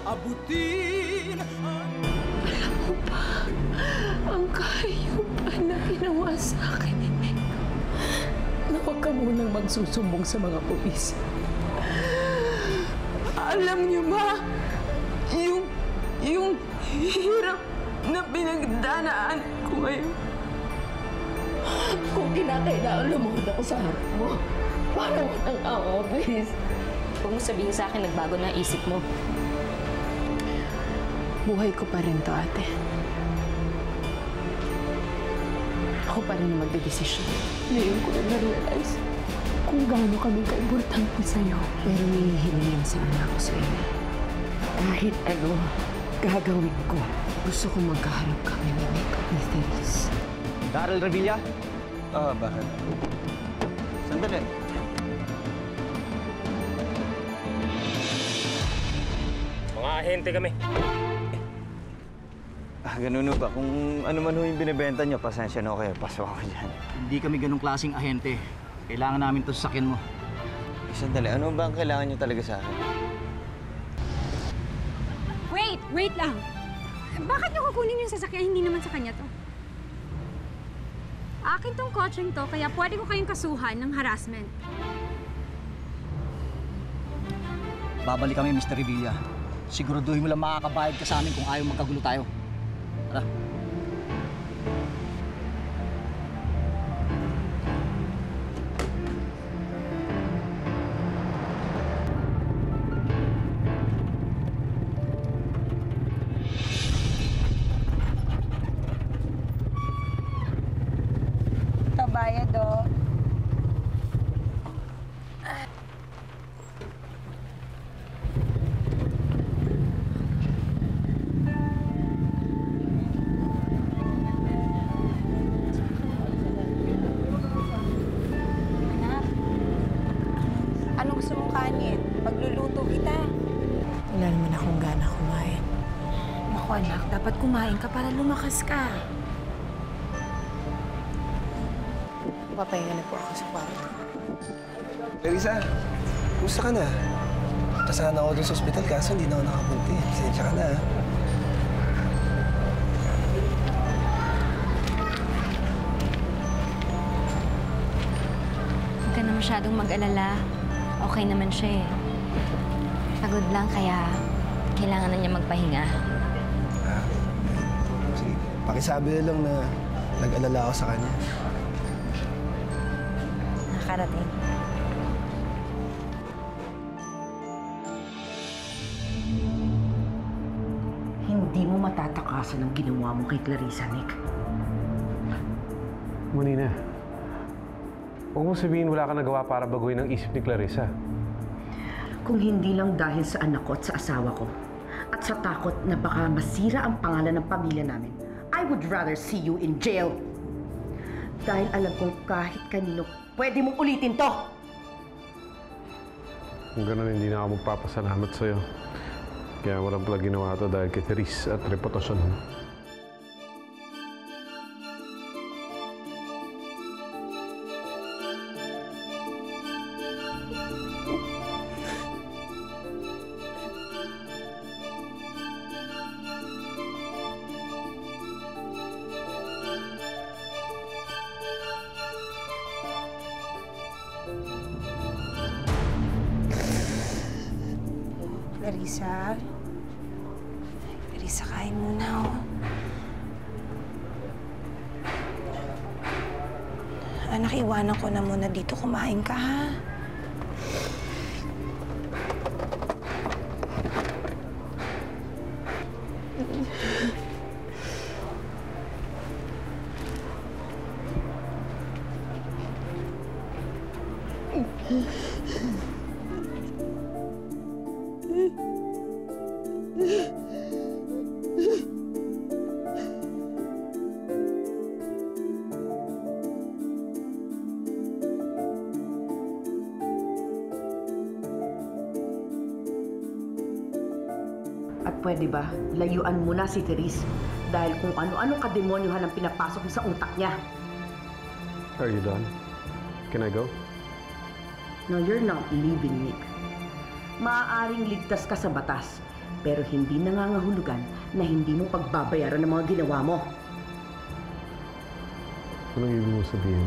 abutin. Alam mo ba, ang kahayupan na ginawa sa akin ni Meg, na huwag ka munang magsusumbong sa mga pulis. Alam niyo ba, yung hirap na pinagdanaan ko ngayon. Kung kinakailangan lumuhod ako sa harap mo, para walang awa, please. Huwag mo sabihin sa akin, nagbago na isip mo. Buhay ko pa rin to, ate. Ako pa rin magdedesisyon. Ngayon ko na na-realize kung gaano kami ka-importante sa'yo. Pero may hihiling sa anak ko sa'yo. Kahit ano, gagawin ko. Gusto ko magkaharap kami ni Meg at ni Therese. Daryl Revilla? Bakit? Sandali. Mga ahente kami. Ganun ba? Kung ano man yung binibenta nyo, pasensya na kayo. Pasok ako dyan. Hindi kami ganung klaseng ahente. Kailangan namin ito sa sakin mo. Sandali, ano ba ang kailangan nyo talaga sa akin? Wait lang. Bakit niyo kukunin yung sasakyan? Hindi naman sa kanya to. Akin tong coaching to, kaya pwede ko kayong kasuhan ng harassment. Babalik kami, Mr. Revilla. Siguraduhin mo lang makakabayad ka sa amin kung ayaw magkagulo tayo. Tara. Kabayad, oh. Anong gusto mong kanin? Pagluluto kita. Wala naman akong gana kumain. Naku anak, dapat kumain ka para lumakas ka. Papahinga na po ako sa kwarto. Teresa, kumusta ka na? Kasana ako dun sa ospital kaso hindi na ako nakapunti. Pasensya ka na, ha? Huwag ka na masyadong mag-alala. Okay naman siya eh. Pagod lang kaya kailangan na niya magpahinga. Sige, pakisabi na lang na nag-alala ako sa kanya. Nakarating. Hindi mo matatakasan ang ginawa mo kay Clarissa, Nick. Monina, huwag mo sabihin wala ka nagawa para baguhin ang isip ni Clarissa. Kung hindi lang dahil sa anak ko at sa asawa ko, at sa takot na baka masira ang pangalan ng pamilya namin, I would rather see you in jail. Dahil alam kong kahit kanino, pwede mong ulitin to. Kung gano'n, hindi na ako magpapasalamat sa'yo. Kaya walang pala ginawa ito dahil kay Therese at reputasyon mo. Clarissa? Clarissa, kain muna, oh. Anak, iwanan ko na muna dito. Kumain ka, ha? At pwede ba, layuan mo na si Therese dahil kung ano-ano kademonyohan ang pinapasok mo sa utak niya. Are you done? Can I go? No, you're not leaving, Nick. Maaaring ligtas ka sa batas, pero hindi nangangahulugan na hindi mo pagbabayaran ng mga ginawa mo. Anong ibig mo sabihin?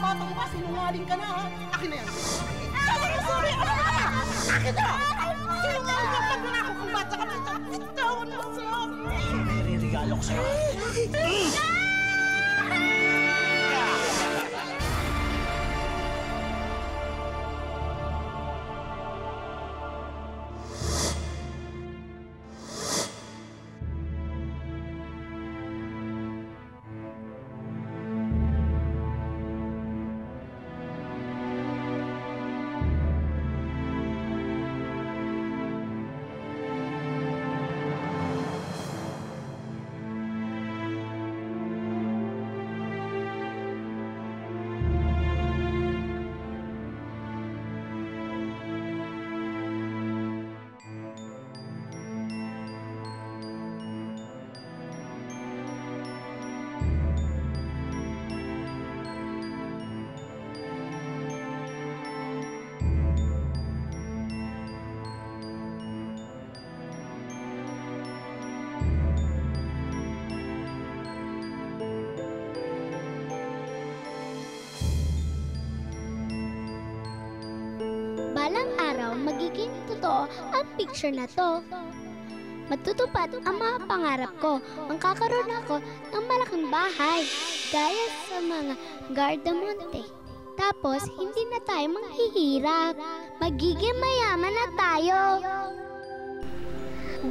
Batang ba, sinungaling ka na, ha? Akin na yan. Sorry! Akin na! Sinungaling ka pag na ako kung bata ka na. Bitawan mo sa'yo! May ririgalo ko sa'yo. Balang araw, magiging totoo ang picture na to. Matutupad ang mga pangarap ko. Magkakaroon ako ng malaking bahay, gaya sa mga Gardamonte. Tapos, hindi na tayo manghihirap. Magiging mayaman na tayo.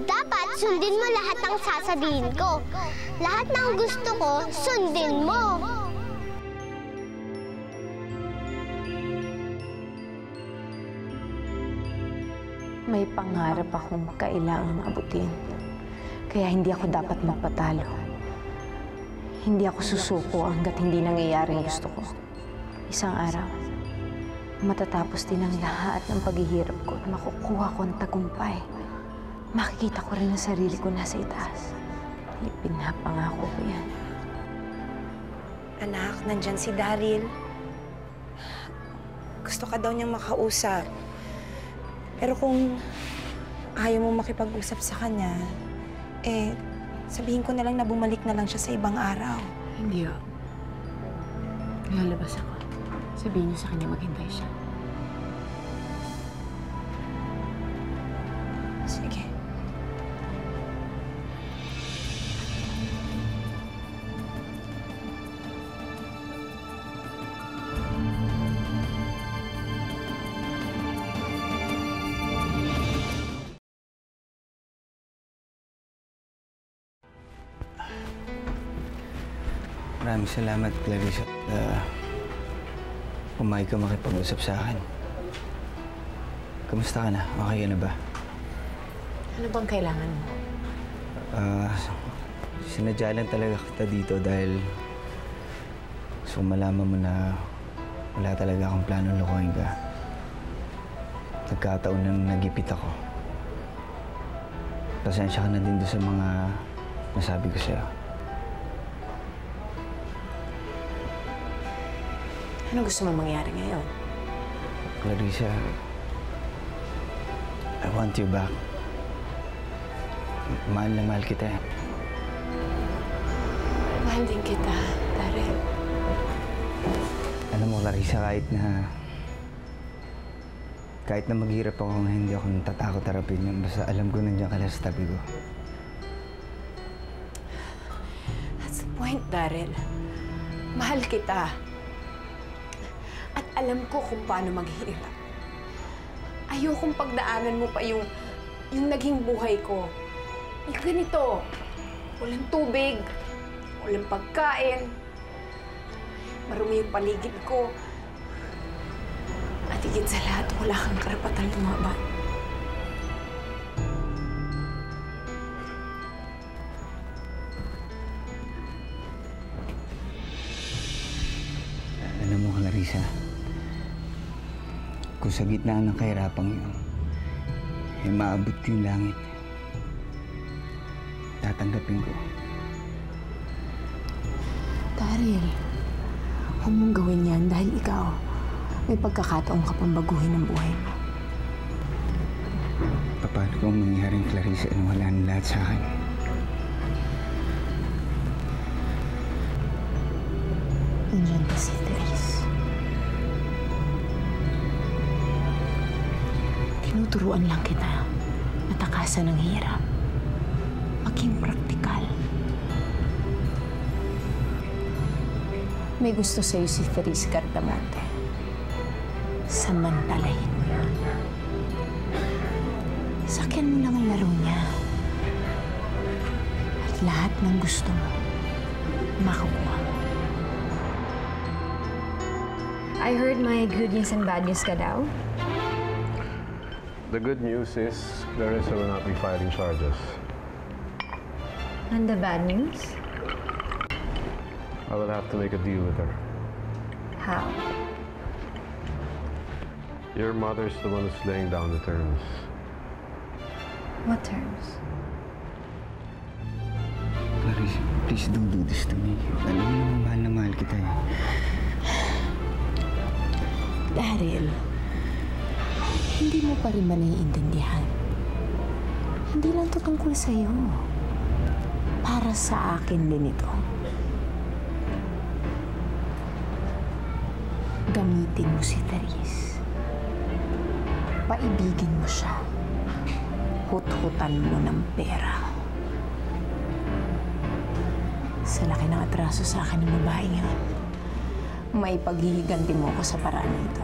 Dapat sundin mo lahat ng sasabihin ko. Lahat ng gusto ko, sundin mo. May pangarap akong kailangang abutin. Kaya hindi ako dapat magpatalo. Hindi ako susuko hanggat hindi nangyayari ang gusto ko. Isang araw, matatapos din ang lahat ng paghihirap ko at makukuha ko ang tagumpay. Makikita ko rin ang sarili ko nasa itaas. Ipinapangako ko yan. Anak, nandyan si Daryl. Gusto ka daw niyang makausap. Pero kung ayaw mo makipag-usap sa kanya, sabihin ko na lang na bumalik na lang siya sa ibang araw. Hindi o. Lalabas ako. Sabihin niyo sa kanya maghintay siya. Sige. Maraming salamat, Clarissa. Pumayag ka makipag-usap sa akin. Kamusta ka na? Okay ka na ba? Ano bang kailangan mo? Sinadya lang talaga kita dito dahil gusto malaman mo na wala talaga akong planong lokohin ka. Nagkataon nang nagipit ako. Pasensya ka na din doon sa mga nasabi ko sa'yo. Ano gusto mo mangyari ngayon? Clarissa, I want you back. Mahal na mahal kita. Mahal din kita, Daryl. Alam mo, Clarissa, kahit na maghirap ako ngayon, hindi ako natatakot harapin yun. Basta alam ko nandiyan ka lang sa tabi ko. That's the point, Daryl. Mahal kita. At alam ko kung paano maghirap. Ayokong pagdaanan mo pa yung naging buhay ko. Yung ganito, walang tubig, walang pagkain, marumi yung paligid ko. At higit sa lahat, wala kang karapatan lumaban. Alam mo, Clarissa, kung sa gitna ng kahirapang yun, maabot yung langit, tatanggapin ko. Daryl, huwag mong gawin yan dahil ikaw, may pagkakataon ka pang baguhin ang buhay mo. Paano kung mangyaring Clarissa na wala na lahat sa akin? Nandiyan pa si Therese. Tinuturuan lang kita na takasan ng hirap. Maging praktikal. May gusto sa'yo si Therese Cardamonte. Samantalahin mo yun. Sakyan mo lang ang laro niya. At lahat ng gusto mo, makukuha mo. I heard may good news and bad news ka daw. The good news is Clarissa will not be filing charges. And the bad news? I will have to make a deal with her. How? Your mother's the one who's laying down the terms. What terms? Clarissa, please don't do this to me. Alam mo naman mahal na mahal kita eh. Daryl, hindi mo pa rin ba naiintindihan? Hindi lang ito tungkol sa'yo. Para sa akin din ito. Gamitin mo si Therese. Paibigin mo siya. Hut-hutan mo ng pera. Sa laki ng atraso sa akin ng babaeng yun, may paghihiganti mo ako sa paraan nito.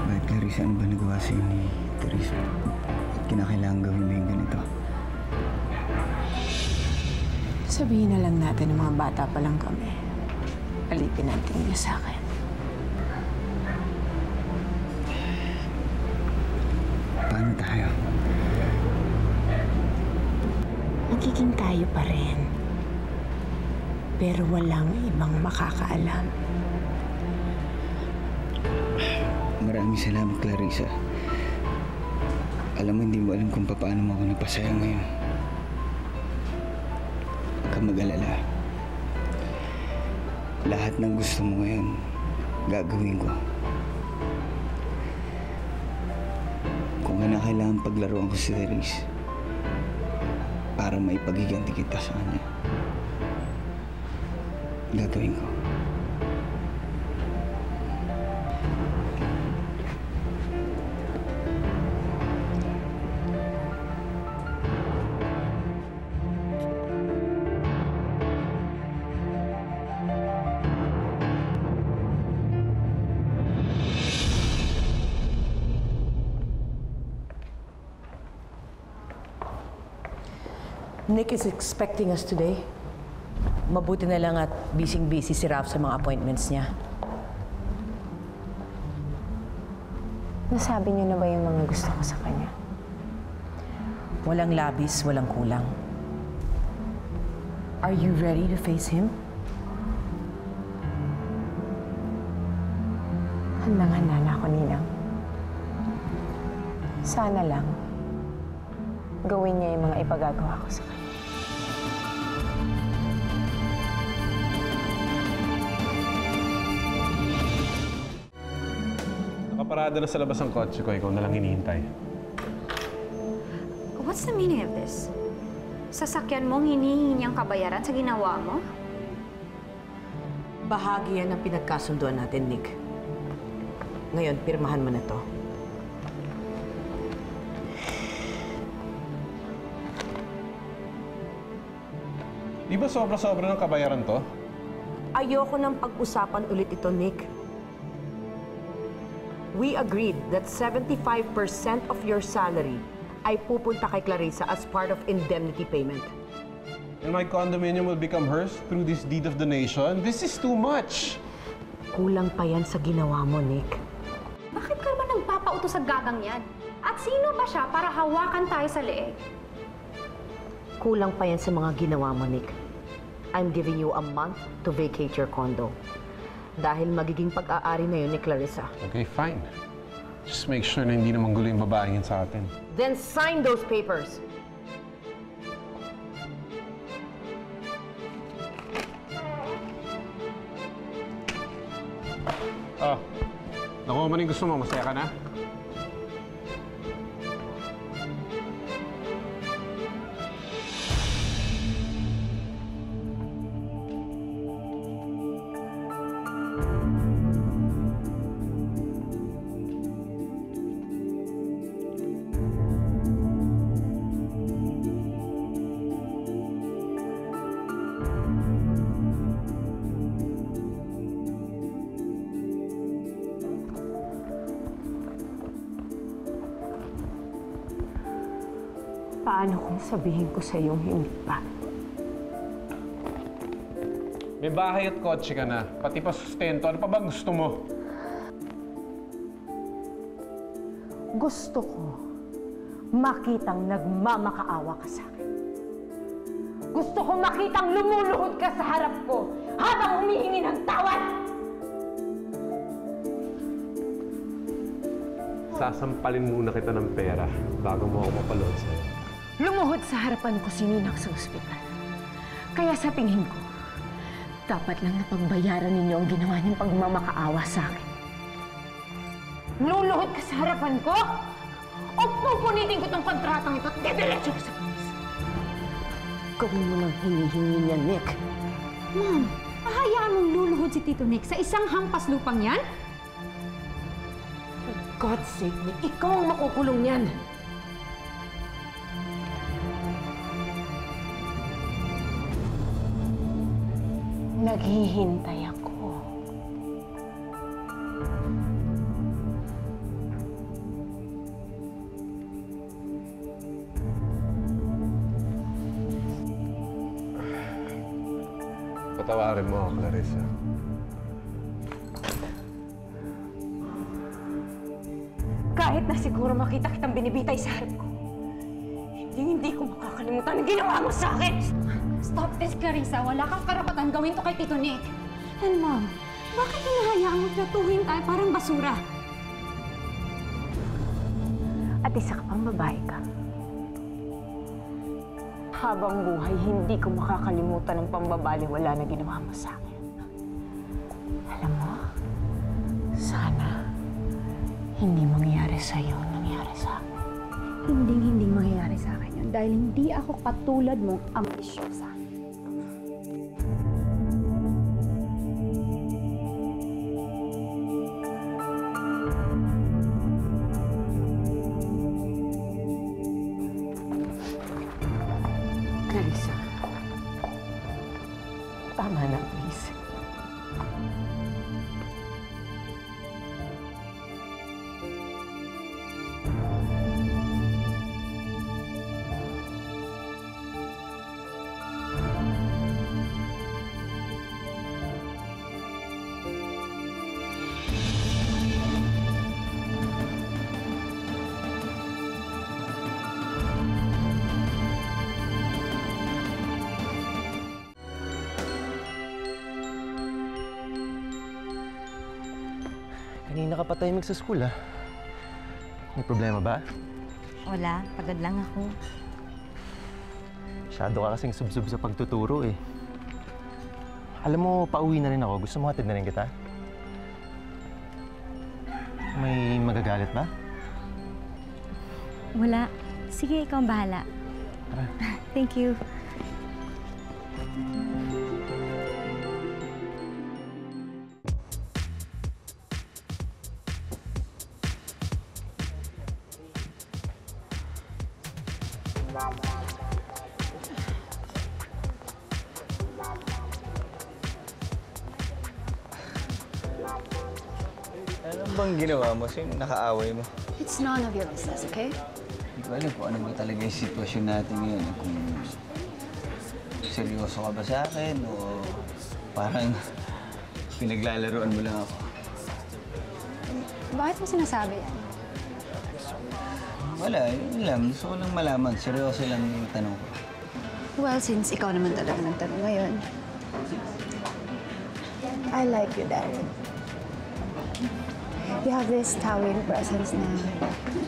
Bakit, Clarissa, ano ba nagawa sa'yo ni Therese? Kinakailangan gawin mo yung ganito? Sabihin na lang natin ng mga bata pa lang kami. Alipin natin niya sa akin. Paano tayo? Magiging tayo pa rin. Pero walang ibang makakaalam. Maraming salamat, Clarissa. Alam mo, hindi mo alam kung paano mo ako napasaya ngayon. Huwag kang mag-alala. Lahat ng gusto mo ngayon, gagawin ko. Kung kailangan paglaruan ko si Therese para maipagiganti kita sa kanya, gagawin ko. Nick is expecting us today. Mabuti na lang at busy-busy si Ralph sa mga appointments niya. Nasabi niyo na ba yung mga gusto ko sa kanya? Walang labis, walang kulang. Are you ready to face him? Handang-handa na ako, Ninang. Sana lang, gawin niya yung mga ipagagawa ko sa kanya. Nakaparada na sa labas ng kotse ko, ikaw na lang hinihintay. What's the meaning of this? Sasakyan mong hinihingi niyang kabayaran sa ginawa mo? Bahagi yan ng pinagkasunduan natin, Nick. Ngayon, pirmahan mo na to. Di ba sobra-sobra ng kabayaran to? Ayoko nang pag-usapan ulit ito, Nick. We agreed that 75% of your salary ay pupunta kay Clarissa as part of indemnity payment. And my condominium will become hers through this deed of donation? This is too much! Kulang pa yan sa ginawa mo, Nick. Bakit ka naman nagpapautos sa gagang yan? At sino ba siya para hawakan tayo sa leeg? Kulang pa yan sa mga ginawa mo, Nick. I'm giving you a month to vacate your condo. Dahil magiging pag-aari na yun ni Clarissa. Okay, fine. Just make sure na hindi naman gulo yung babaeng yan sa atin. Then sign those papers. Oh, nakuha mo na yung gusto mo. Masaya ka na? Paano kung sabihin ko sa iyong hindi pa? May bahay at kotse ka na. Pati pa sustento. Ano pa ba gusto mo? Gusto ko makitang nagmamakaawa ka sa akin. Gusto ko makitang lumuluhod ka sa harap ko habang humihingi ng tawad! Sasampalin muna kita ng pera bago mo ako mapalood sa'yo. Lumuhod sa harapan ko si Ninang sa ospital. Kaya sa tingin ko, dapat lang napagbayaran ninyo ang ginawa niyong pagmamakaawa sa akin. Luluhod ka sa harapan ko? O pupunitin ko tong kontratang ito at didiretso ko sa pulis? Gawin mo nang hinihingi niya, Nick. Ma'am, hahayaan mong luluhod si Tito Nick sa isang hampas lupang yan? For God's sake, Nick, ikaw ang makukulong niyan. Naghihintay ako. Patawarin mo ako, Clarissa. Kahit na siguro makita kitang binibitay sa harap ko, hindi ko makakalimutan ang ginawa mo sa akin! Stop this, Clarissa. Wala kang karapatan gawin to kay Tito Nick. And Mom, bakit hinahayaan mo tratuhin tayo parang basura? At isa ka pang babae ka. Habang buhay, hindi ko makakalimutan ang pambabaliwala na ginawa mo sa akin. Alam mo, sana hindi mangyari sa'yo ang nangyari sa akin. Hinding-hindi mangyayari sa akin yun dahil hindi ako katulad mong ambisyosa. Clarissa, tama na, please. Kanina ka pa tahimik sa school, ha? May problema ba? Wala, pagod lang ako. Masyado ka kasing sub-sub sa pagtuturo, eh. Alam mo, pauwi na rin ako. Gusto mo hatid na rin kita? May magagalit ba? Wala. Sige, ikaw ang bahala. Tara. Thank you. Ano bang ginawa mo? Sino nakaaway mo? It's none of your business, okay? Hindi ko alam kung ano ba talaga yung sitwasyon natin ngayon. Kung seryoso ka ba sa akin o parang pinaglalaroan mo lang ako. Bakit mo sinasabi yan? Wala, yun lang. Gusto ko lang malaman. Seryoso lang yung tanong ko. Well, since ikaw naman talaga nagtanong ngayon, I like you, Darren. You have this towering presence na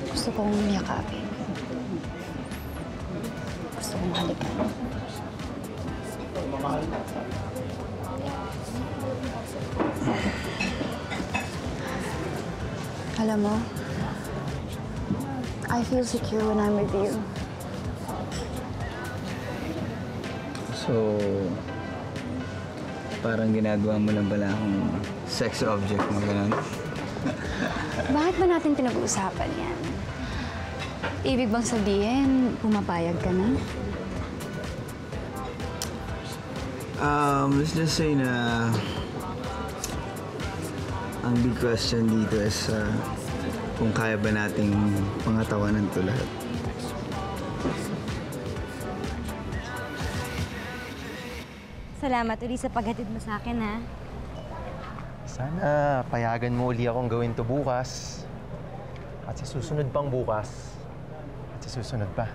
gusto kong yakapin. Gusto kong halikan. Alam mo, I feel secure when I'm with you. So, parang ginagawa mo lang pala akong sex object mo, gano'n? Bakit ba natin pinag-uusapan yan? Ibig bang sabihin, pumapayag ka na? Let's just say na ang big question dito is kung kaya ba nating pangatawanan to lahat. Salamat ulit sa paghatid mo sa akin, ha? Sana payagan mo uli akong gawin to bukas. At sa susunod pang bukas. At sa susunod pa.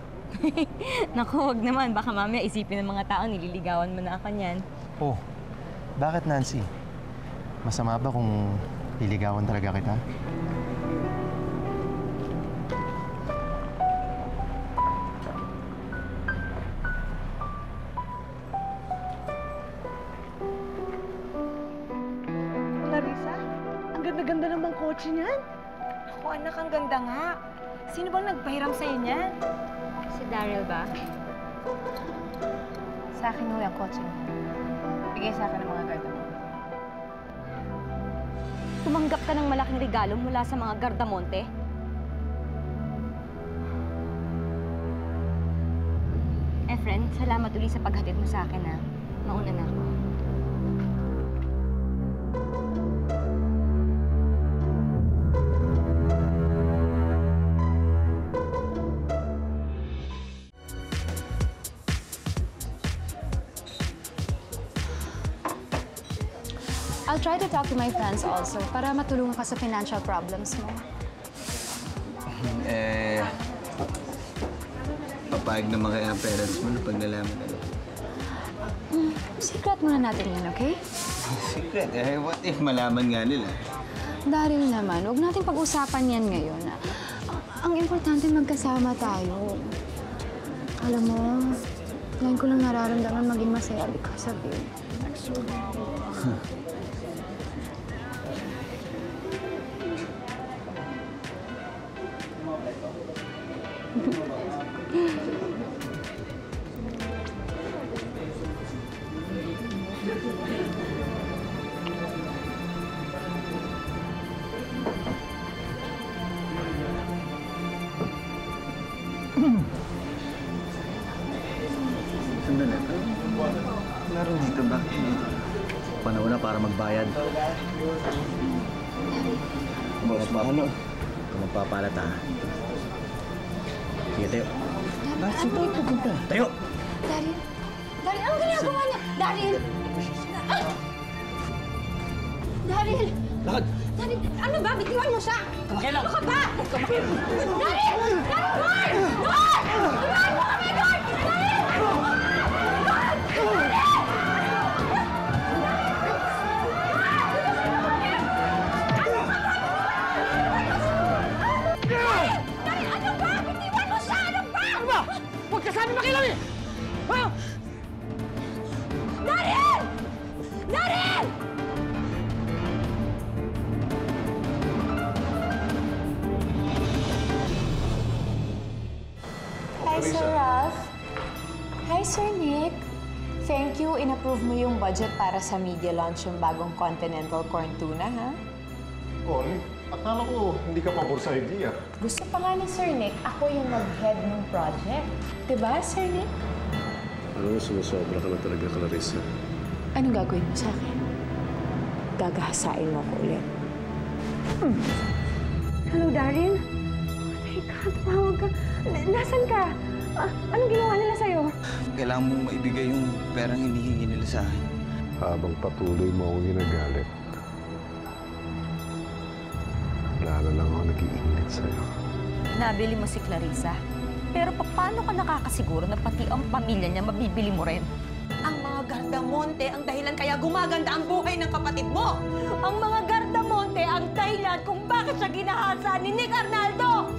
Naku, wag naman. Baka mamaya isipin ng mga tao, nililigawan mo na ako niyan. Oh, bakit Nancy? Masama ba kung liligawan talaga kita? Clarissa, ang ganda-ganda namang kotse niyan. Ako, anak, ang ganda nga. Sino bang nagpahiram sa'yo niyan? Si Daryl ba? Sa akin ho yung kotse niya. Bigay sa akin ng mga garda mo. Tumanggap ka ng malaking regalo mula sa mga Gardamonte? Friend, salamat ulit sa paghatid mo sa akin, ha? Mauna na ako. I'll try to talk to my friends also para matulungan ka sa financial problems mo. Papayag naman kaya ang parents mo na pag nalaman ka. Secret muna natin yan, okay? Secret? What if malaman nga nila? Daryl naman, huwag natin pag-usapan yan ngayon. Ang importante magkasama tayo. Alam mo, ngayon ko lang nararamdaman maging masaya because of you. Sandali. Meron dito ba? Panahon na para magbayad. Ano? Kung magpapalat, ha? Sige, tayo. Bakit saan tayo pupunta? Tayo! Daryl! Daryl, anong ginagawa niya? Daryl! Ah! Daryl! Lakad! Daryl, ano ba? Bitiwan mo siya! Kumakilan! Ano ka ba? Daryl! Daryl! Daryl! Daryl! Mo kami, Daryl! Huwag ka sana makilaw eh! Ha? Daryl! Daryl! Hi, Sir Ralph. Hi, Sir Nick. Thank you. In-approve mo yung budget para sa media launch yung bagong Continental Corn Tuna, ha? Corn? Akala ko hindi ka pabor sa idea. Gusto pa nga ni Sir Nick, ako yung mag-head ng project. Diba, Sir Nick? Alam mo, sumusobra ka na talaga, Clarissa. Anong gagawin mo sa akin? Gagahasain mo ako ulit. Hello, Daryl? Oh, thank God, tumawag ka. Nasaan ka? Anong ginawa nila sa'yo? Kailangan mong maibigay yung perang hinihingi nila sa akin. Habang patuloy mo akong ginagalit, lalo lang ako nag-iinit sa'yo. Nabili mo si Clarissa. Pero paano ka nakakasiguro na pati ang pamilya niya mabibili mo rin? Ang mga Gardamonte ang dahilan kaya gumaganda ang buhay ng kapatid mo! Ang mga Gardamonte ang dahilan kung bakit siya ginahasa ni Nick Arnaldo!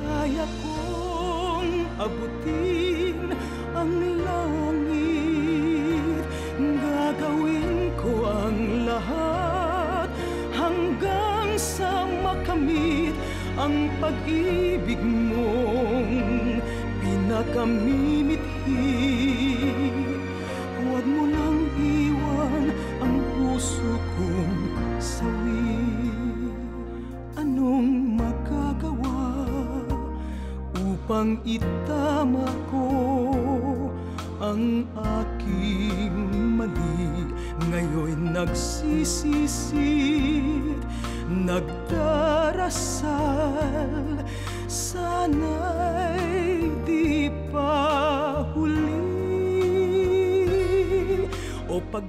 Kaya kong abutin ang langit, gagawin ko ang lahat ang pag-ibig mong pinakamimithi. Huwag mo nang iwan ang puso kong sawi. Anong magagawa upang itama ko ang aking mali? Ngayon'y nagsisisi, nagdarasal, sana'y di pa huli o pag